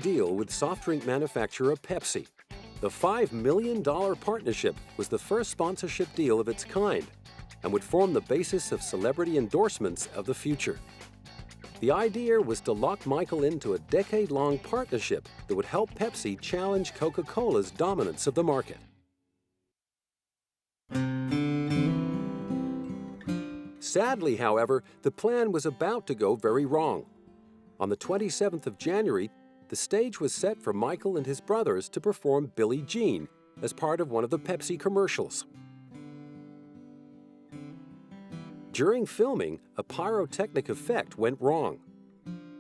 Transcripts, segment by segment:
deal with soft drink manufacturer Pepsi. The $5 million partnership was the first sponsorship deal of its kind and would form the basis of celebrity endorsements of the future. The idea was to lock Michael into a decade-long partnership that would help Pepsi challenge Coca-Cola's dominance of the market. Sadly, however, the plan was about to go very wrong. On the 27th of January, the stage was set for Michael and his brothers to perform Billie Jean as part of one of the Pepsi commercials. During filming, a pyrotechnic effect went wrong.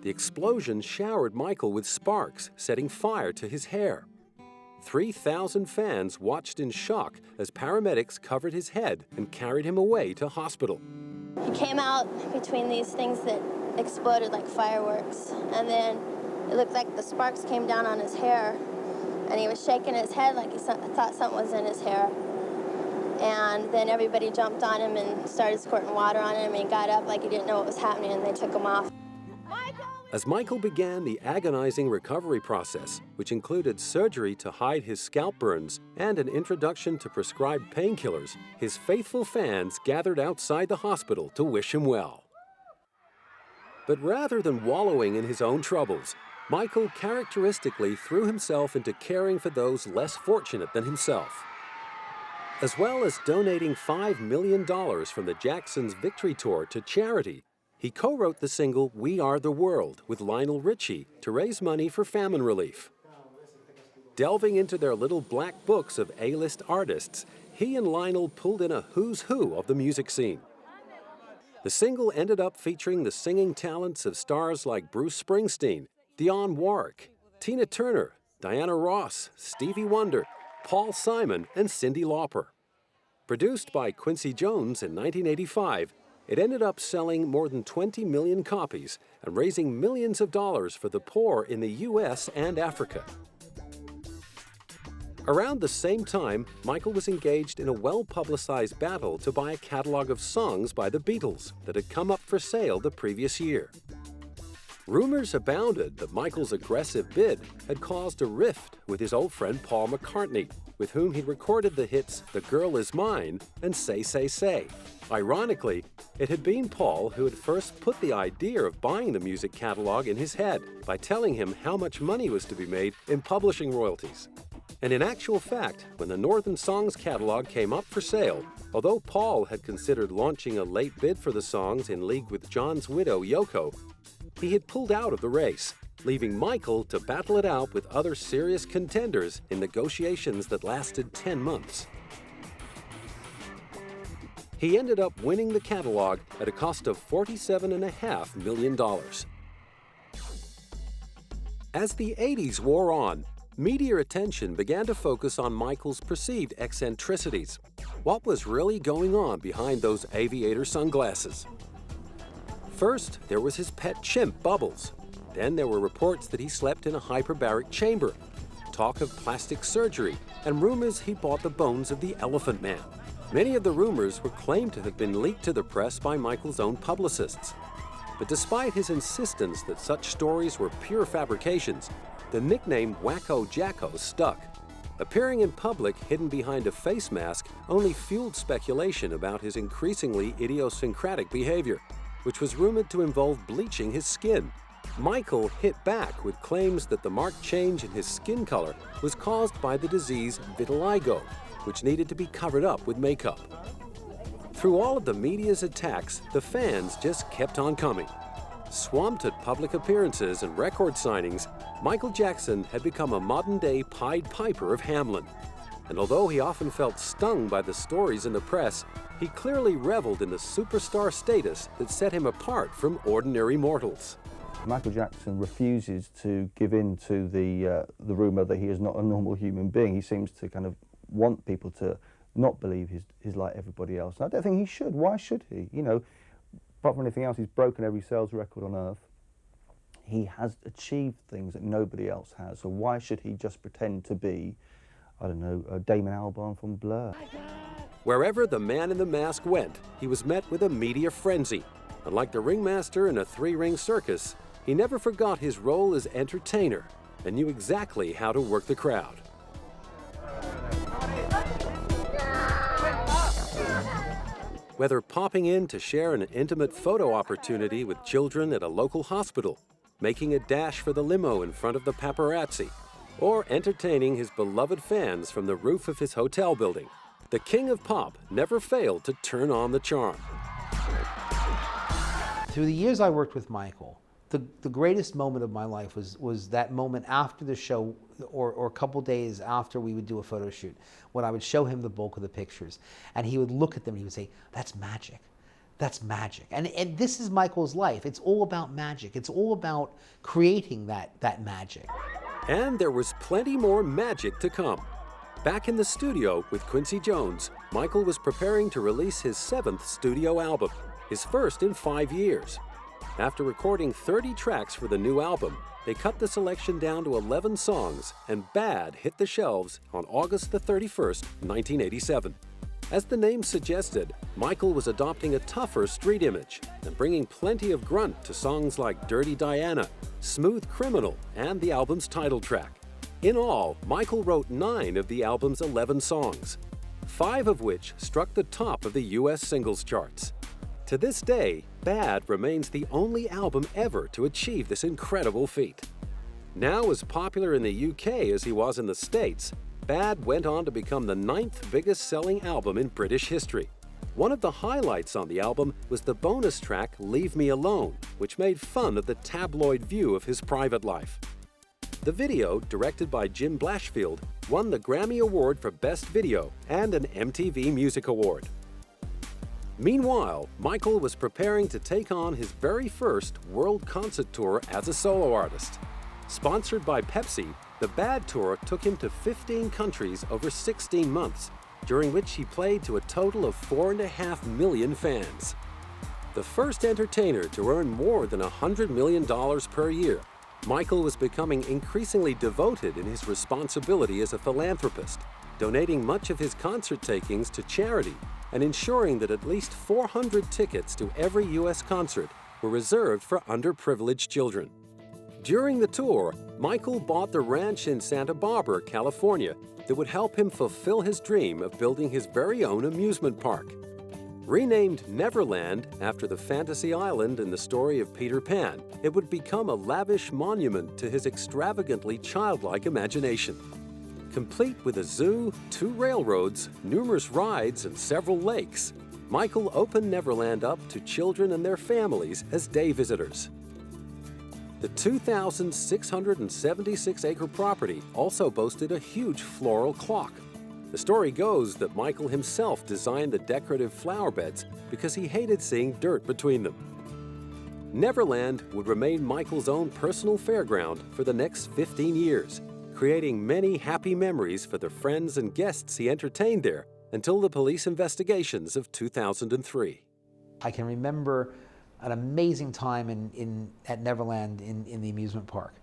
The explosion showered Michael with sparks, setting fire to his hair. 3,000 fans watched in shock as paramedics covered his head and carried him away to hospital. He came out between these things that exploded like fireworks, and then it looked like the sparks came down on his hair, and he was shaking his head like he thought something was in his hair. And then everybody jumped on him and started squirting water on him, and he got up like he didn't know what was happening, and they took him off. As Michael began the agonizing recovery process, which included surgery to hide his scalp burns and an introduction to prescribed painkillers, his faithful fans gathered outside the hospital to wish him well. But rather than wallowing in his own troubles, Michael characteristically threw himself into caring for those less fortunate than himself. As well as donating $5 million from the Jacksons' Victory Tour to charity, he co-wrote the single We Are the World with Lionel Richie to raise money for famine relief. Delving into their little black books of A-list artists, he and Lionel pulled in a who's who of the music scene. The single ended up featuring the singing talents of stars like Bruce Springsteen, Dionne Warwick, Tina Turner, Diana Ross, Stevie Wonder, Paul Simon, and Cyndi Lauper. Produced by Quincy Jones in 1985, it ended up selling more than 20 million copies and raising millions of dollars for the poor in the U.S. and Africa. Around the same time, Michael was engaged in a well-publicized battle to buy a catalog of songs by the Beatles that had come up for sale the previous year. Rumors abounded that Michael's aggressive bid had caused a rift with his old friend Paul McCartney, with whom he recorded the hits The Girl Is Mine and Say, Say, Say. Ironically, it had been Paul who had first put the idea of buying the music catalog in his head by telling him how much money was to be made in publishing royalties. And in actual fact, when the Northern Songs catalog came up for sale, although Paul had considered launching a late bid for the songs in league with John's widow, Yoko, he had pulled out of the race, leaving Michael to battle it out with other serious contenders in negotiations that lasted 10 months. He ended up winning the catalog at a cost of $47.5 million. As the 80s wore on, media attention began to focus on Michael's perceived eccentricities. What was really going on behind those aviator sunglasses? First, there was his pet chimp, Bubbles. Then there were reports that he slept in a hyperbaric chamber, talk of plastic surgery, and rumors he bought the bones of the Elephant Man. Many of the rumors were claimed to have been leaked to the press by Michael's own publicists. But despite his insistence that such stories were pure fabrications, the nickname Wacko Jacko stuck. Appearing in public hidden behind a face mask only fueled speculation about his increasingly idiosyncratic behavior, which was rumored to involve bleaching his skin. Michael hit back with claims that the marked change in his skin color was caused by the disease vitiligo, which needed to be covered up with makeup. Through all of the media's attacks, the fans just kept on coming. Swamped at public appearances and record signings, Michael Jackson had become a modern-day Pied Piper of Hamelin. And although he often felt stung by the stories in the press, he clearly reveled in the superstar status that set him apart from ordinary mortals. Michael Jackson refuses to give in to the rumor that he is not a normal human being. He seems to kind of want people to not believe he's like everybody else. And I don't think he should. Why should he? You know, apart from anything else, he's broken every sales record on earth. He has achieved things that nobody else has. So why should he just pretend to be, I don't know, Damon Albarn from Blur? Wherever the man in the mask went, he was met with a media frenzy. And like the ringmaster in a three-ring circus, he never forgot his role as entertainer and knew exactly how to work the crowd. Whether popping in to share an intimate photo opportunity with children at a local hospital, making a dash for the limo in front of the paparazzi, or entertaining his beloved fans from the roof of his hotel building, the king of pop never failed to turn on the charm. Through the years I worked with Michael, the greatest moment of my life was that moment after the show, or a couple days after we would do a photo shoot, when I would show him the bulk of the pictures, and he would look at them and he would say, "That's magic. That's magic." And this is Michael's life. It's all about magic. It's all about creating that magic. And there was plenty more magic to come. Back in the studio with Quincy Jones, Michael was preparing to release his 7th studio album, his first in 5 years. After recording 30 tracks for the new album, they cut the selection down to 11 songs, and Bad hit the shelves on August the 31st, 1987. As the name suggested, Michael was adopting a tougher street image and bringing plenty of grunt to songs like Dirty Diana, Smooth Criminal, and the album's title track. In all, Michael wrote 9 of the album's 11 songs, 5 of which struck the top of the US singles charts. To this day, Bad remains the only album ever to achieve this incredible feat. Now as popular in the UK as he was in the States, Bad went on to become the 9th biggest selling album in British history. One of the highlights on the album was the bonus track Leave Me Alone, which made fun of the tabloid view of his private life. The video, directed by Jim Blashfield, won the Grammy Award for Best Video and an MTV Music Award. Meanwhile, Michael was preparing to take on his very first world concert tour as a solo artist. Sponsored by Pepsi, the Bad Tour took him to 15 countries over 16 months, during which he played to a total of 4.5 million fans. The first entertainer to earn more than $100 million per year, Michael was becoming increasingly devoted in his responsibility as a philanthropist, donating much of his concert takings to charity and ensuring that at least 400 tickets to every U.S. concert were reserved for underprivileged children. During the tour, Michael bought the ranch in Santa Barbara, California, that would help him fulfill his dream of building his very own amusement park. Renamed Neverland after the fantasy island in the story of Peter Pan, it would become a lavish monument to his extravagantly childlike imagination. Complete with a zoo, 2 railroads, numerous rides, and several lakes, Michael opened Neverland up to children and their families as day visitors. The 2,676-acre property also boasted a huge floral clock. The story goes that Michael himself designed the decorative flower beds because he hated seeing dirt between them. Neverland would remain Michael's own personal fairground for the next 15 years, creating many happy memories for the friends and guests he entertained there until the police investigations of 2003. I can remember an amazing time at Neverland in the amusement park.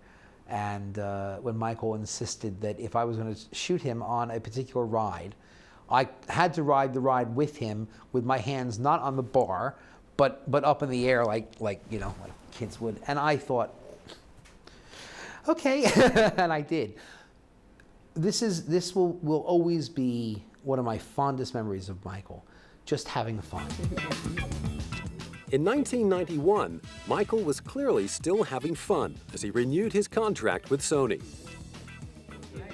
And when Michael insisted that if I was going to shoot him on a particular ride, I had to ride the ride with him with my hands not on the bar, but up in the air like kids would. And I thought, okay, and I did. This will always be one of my fondest memories of Michael, just having fun. In 1991, Michael was clearly still having fun as he renewed his contract with Sony.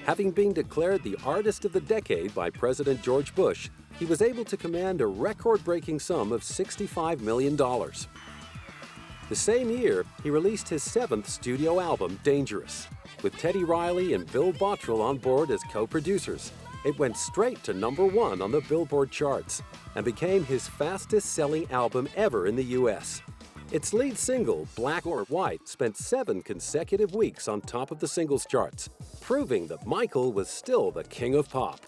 Having been declared the Artist of the Decade by President George Bush, he was able to command a record-breaking sum of $65 million. The same year, he released his 7th studio album, Dangerous. With Teddy Riley and Bill Bottrell on board as co-producers, it went straight to #1 on the Billboard charts and became his fastest-selling album ever in the U.S. Its lead single, Black or White, spent 7 consecutive weeks on top of the singles charts, proving that Michael was still the king of pop.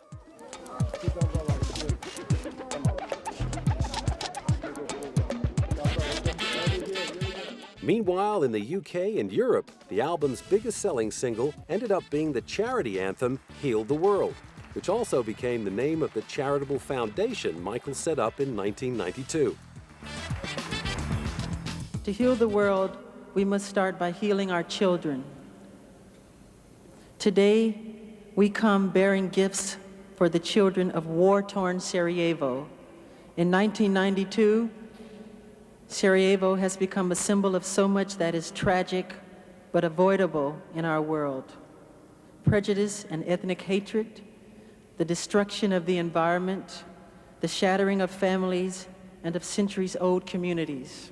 Meanwhile, in the UK and Europe, the album's biggest-selling single ended up being the charity anthem, Heal the World, which also became the name of the charitable foundation Michael set up in 1992. To heal the world, we must start by healing our children. Today, we come bearing gifts for the children of war-torn Sarajevo. In 1992, Sarajevo has become a symbol of so much that is tragic but avoidable in our world. Prejudice and ethnic hatred, the destruction of the environment, the shattering of families and of centuries-old communities.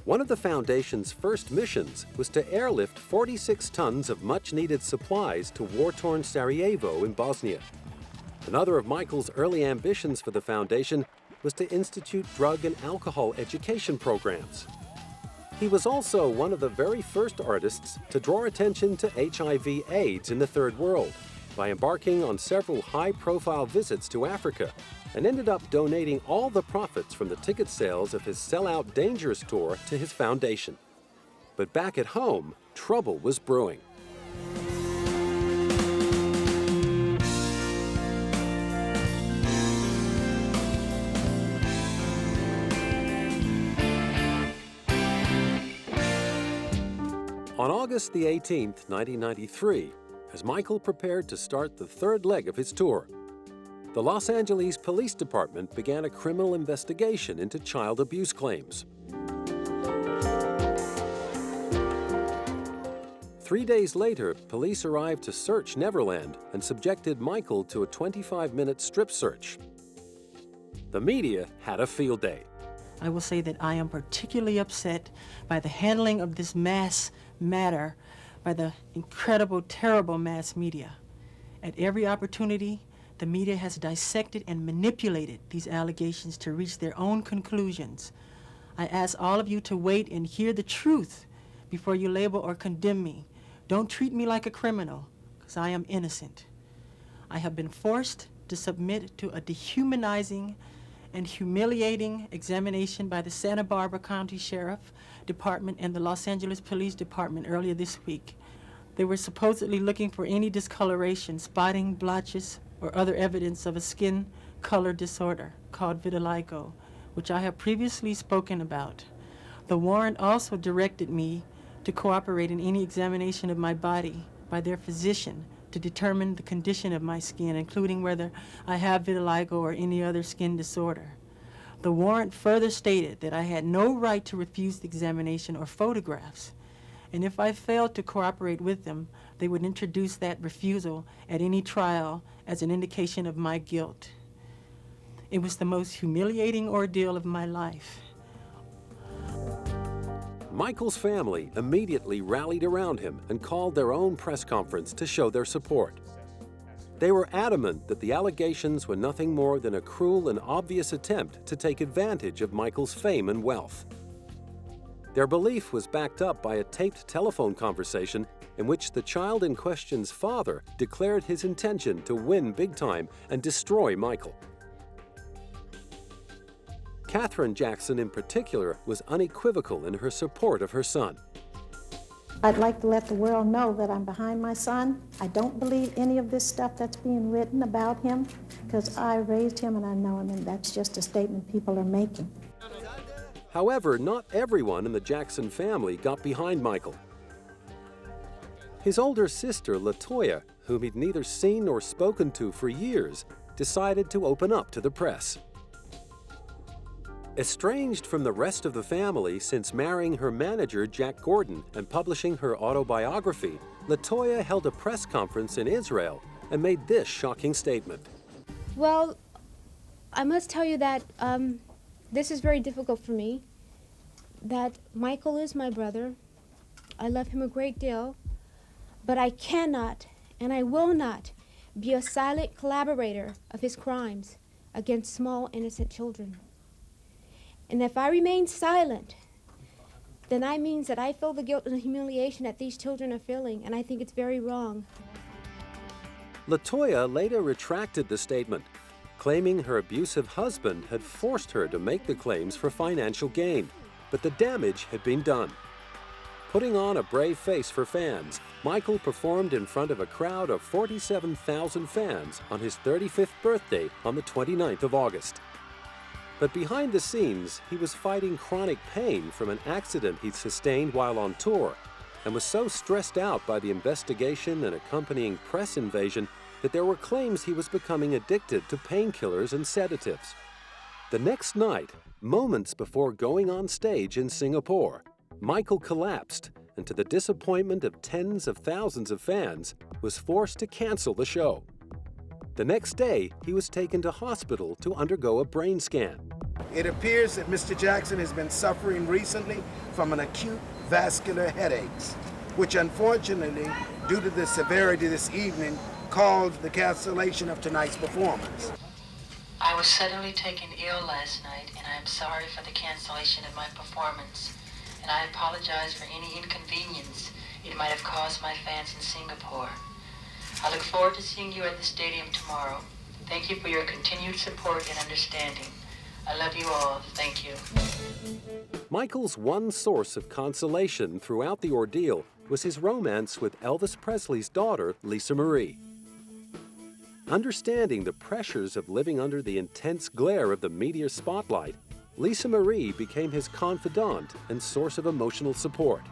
One of the Foundation's first missions was to airlift 46 tons of much-needed supplies to war-torn Sarajevo in Bosnia. Another of Michael's early ambitions for the Foundation was to institute drug and alcohol education programs. He was also one of the very first artists to draw attention to HIV/AIDS in the Third World by embarking on several high-profile visits to Africa, and ended up donating all the profits from the ticket sales of his Sell-Out Dangerous tour to his foundation. But back at home, trouble was brewing. On August the 18th, 1993, as Michael prepared to start the third leg of his tour, the Los Angeles Police Department began a criminal investigation into child abuse claims. 3 days later, police arrived to search Neverland and subjected Michael to a 25-minute strip search. The media had a field day. I will say that I am particularly upset by the handling of this mass matter by the incredible, terrible mass media. At every opportunity, the media has dissected and manipulated these allegations to reach their own conclusions. I ask all of you to wait and hear the truth before you label or condemn me. Don't treat me like a criminal, because I am innocent. I have been forced to submit to a dehumanizing and humiliating examination by the Santa Barbara County Sheriff Department and the Los Angeles Police Department earlier this week. They were supposedly looking for any discoloration, spotting, blotches, or other evidence of a skin color disorder called vitiligo, which I have previously spoken about. The warrant also directed me to cooperate in any examination of my body by their physician to determine the condition of my skin, including whether I have vitiligo or any other skin disorder. The warrant further stated that I had no right to refuse the examination or photographs, and if I failed to cooperate with them, they would introduce that refusal at any trial as an indication of my guilt. It was the most humiliating ordeal of my life. Michael's family immediately rallied around him and called their own press conference to show their support. They were adamant that the allegations were nothing more than a cruel and obvious attempt to take advantage of Michael's fame and wealth. Their belief was backed up by a taped telephone conversation in which the child in question's father declared his intention to win big time and destroy Michael. Katherine Jackson, in particular, was unequivocal in her support of her son. I'd like to let the world know that I'm behind my son. I don't believe any of this stuff that's being written about him, because I raised him and I know him, and that's just a statement people are making. However, not everyone in the Jackson family got behind Michael. His older sister, LaToya, whom he'd neither seen nor spoken to for years, decided to open up to the press. Estranged from the rest of the family since marrying her manager, Jack Gordon, and publishing her autobiography, LaToya held a press conference in Israel and made this shocking statement. Well, I must tell you that this is very difficult for me, that Michael is my brother. I love him a great deal, but I cannot and I will not be a silent collaborator of his crimes against small, innocent children. And if I remain silent, then that means that I feel the guilt and the humiliation that these children are feeling, and I think it's very wrong. LaToya later retracted the statement, claiming her abusive husband had forced her to make the claims for financial gain, but the damage had been done. Putting on a brave face for fans, Michael performed in front of a crowd of 47,000 fans on his 35th birthday on the 29th of August. But behind the scenes, he was fighting chronic pain from an accident he'd sustained while on tour, and was so stressed out by the investigation and accompanying press invasion that there were claims he was becoming addicted to painkillers and sedatives. The next night, moments before going on stage in Singapore, Michael collapsed and, to the disappointment of tens of thousands of fans, was forced to cancel the show. The next day, he was taken to hospital to undergo a brain scan. It appears that Mr. Jackson has been suffering recently from an acute vascular headaches, which unfortunately, due to the severity this evening, caused the cancellation of tonight's performance. I was suddenly taken ill last night, and I am sorry for the cancellation of my performance, and I apologize for any inconvenience it might have caused my fans in Singapore. I look forward to seeing you at the stadium tomorrow. Thank you for your continued support and understanding. I love you all. Thank you. Michael's one source of consolation throughout the ordeal was his romance with Elvis Presley's daughter, Lisa Marie. Understanding the pressures of living under the intense glare of the media spotlight, Lisa Marie became his confidant and source of emotional support.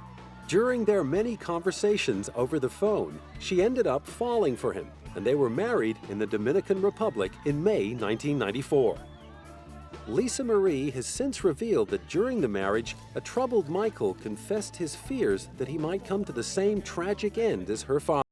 During their many conversations over the phone, she ended up falling for him, and they were married in the Dominican Republic in May 1994. Lisa Marie has since revealed that during the marriage, a troubled Michael confessed his fears that he might come to the same tragic end as her father.